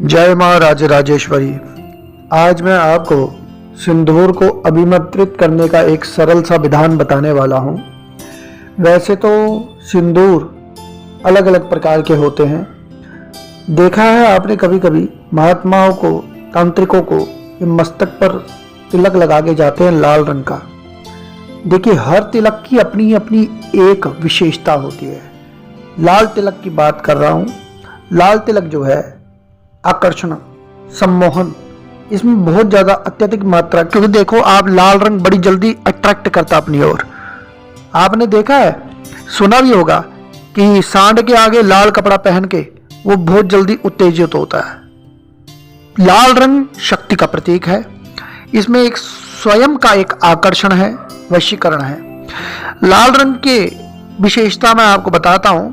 जय माँ राजराजेश्वरी। आज मैं आपको सिंदूर को अभिमंत्रित करने का एक सरल सा विधान बताने वाला हूँ। वैसे तो सिंदूर अलग अलग प्रकार के होते हैं। देखा है आपने कभी कभी महात्माओं को, तांत्रिकों को ये मस्तक पर तिलक लगा के जाते हैं लाल रंग का। देखिए, हर तिलक की अपनी अपनी एक विशेषता होती है। लाल तिलक की बात कर रहा हूँ। लाल तिलक जो है आकर्षण, सम्मोहन, इसमें बहुत ज्यादा अत्यधिक मात्रा, क्योंकि देखो आप लाल रंग बड़ी जल्दी अट्रैक्ट करता अपनी ओर। आपने देखा है, सुना भी होगा कि सांड के आगे लाल कपड़ा पहन के वो बहुत जल्दी उत्तेजित होता है। लाल रंग शक्ति का प्रतीक है। इसमें एक स्वयं का एक आकर्षण है, वशीकरण है। लाल रंग के विशेषता मैं आपको बताता हूं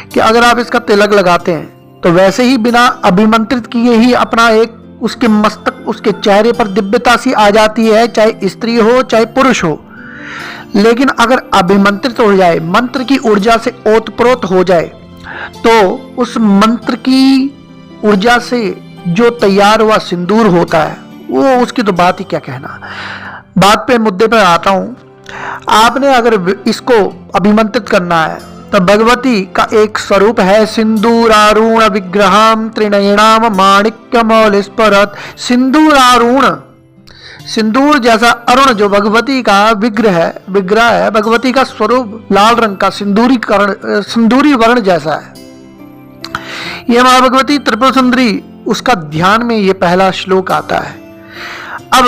कि अगर आप इसका तिलक लगाते हैं तो वैसे ही बिना अभिमंत्रित किए ही अपना एक उसके मस्तक, उसके चेहरे पर दिव्यता सी आ जाती है, चाहे स्त्री हो चाहे पुरुष हो। लेकिन अगर अभिमंत्रित हो जाए, मंत्र की ऊर्जा से ओतप्रोत हो जाए, तो उस मंत्र की ऊर्जा से जो तैयार हुआ सिंदूर होता है, वो उसकी तो बात ही क्या कहना। बात पे, मुद्दे पर आता हूं। आपने अगर इसको अभिमंत्रित करना है तो भगवती का एक स्वरूप है, सिंदूरारूण विग्रहम त्रिनयनाम माणिक्यमौलिस्फुरत्। सिंदूरारूण, सिंदूर जैसा अरुण जो भगवती का विग्रह है, भगवती का स्वरूप लाल रंग का सिंदूरी वर्ण जैसा है। यह मां भगवती त्रिपुर सुंदरी, उसका ध्यान में ये पहला श्लोक आता है। अब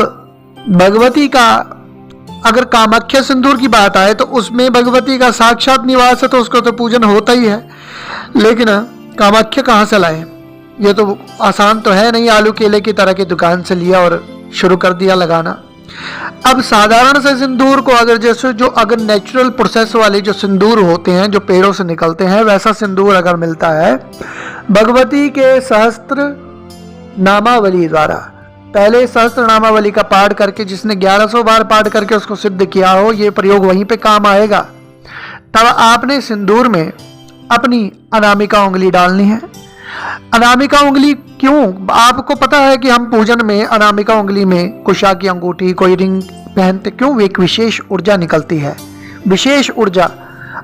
भगवती का अगर कामाख्या सिंदूर की बात आए तो उसमें भगवती का साक्षात निवास है, तो उसको तो पूजन होता ही है। लेकिन कामाख्या कहाँ से लाए? ये तो आसान तो है नहीं, आलू केले की तरह की दुकान से लिया और शुरू कर दिया लगाना। अब साधारण से सिंदूर को अगर जैसे जो अगर नेचुरल प्रोसेस वाले जो सिंदूर होते हैं, जो पेड़ों से निकलते हैं, वैसा सिंदूर अगर मिलता है भगवती के सहस्त्र नामावली द्वारा, पहले सहस्त्र नामावली का पाठ करके, जिसने 1100 बार पाठ करके उसको सिद्ध किया हो, ये प्रयोग वहीं पे काम आएगा। तब आपने सिंदूर में अपनी अनामिका उंगली डालनी है। अनामिका उंगली क्यों? आपको पता है कि हम पूजन में अनामिका उंगली में कुशा की अंगूठी, कोई रिंग पहनते क्यों? एक विशेष ऊर्जा निकलती है, विशेष ऊर्जा।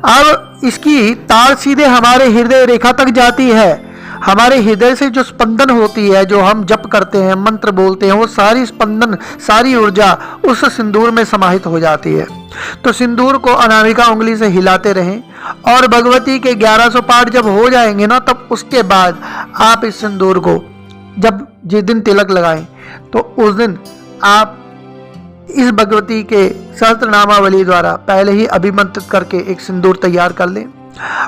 अब इसकी तार सीधे हमारे हृदय रेखा तक जाती है। हमारे हृदय से जो स्पंदन होती है, जो हम जप करते हैं, मंत्र बोलते हैं, वो सारी स्पंदन, सारी ऊर्जा उस सिंदूर में समाहित हो जाती है। तो सिंदूर को अनामिका उंगली से हिलाते रहें, और भगवती के 1100 पाठ जब हो जाएंगे ना, तब उसके बाद आप इस सिंदूर को जब जिस दिन तिलक लगाएं, तो उस दिन आप इस भगवती के सहस्त्र नामावली द्वारा पहले ही अभिमंत्रित करके एक सिंदूर तैयार कर लें,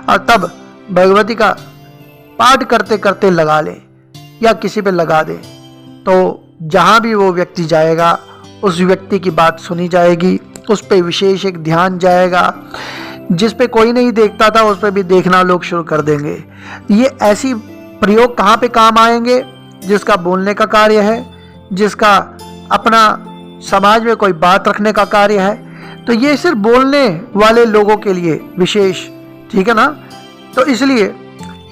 और तब भगवती का पाठ करते करते लगा लें या किसी पे लगा दें। तो जहाँ भी वो व्यक्ति जाएगा, उस व्यक्ति की बात सुनी जाएगी, उस पे विशेष एक ध्यान जाएगा। जिस पे कोई नहीं देखता था, उस पे भी देखना लोग शुरू कर देंगे। ये ऐसी प्रयोग कहाँ पे काम आएंगे? जिसका बोलने का कार्य है, जिसका अपना समाज में कोई बात रखने का कार्य है, तो ये सिर्फ बोलने वाले लोगों के लिए विशेष, ठीक है ना? तो इसलिए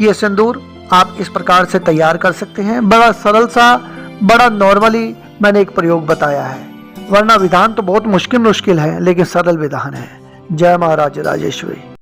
ये सिंदूर आप इस प्रकार से तैयार कर सकते हैं। बड़ा सरल सा, बड़ा नॉर्मली मैंने एक प्रयोग बताया है, वरना विधान तो बहुत मुश्किल है, लेकिन सरल विधान है। जय महाराज राजेश्वरी।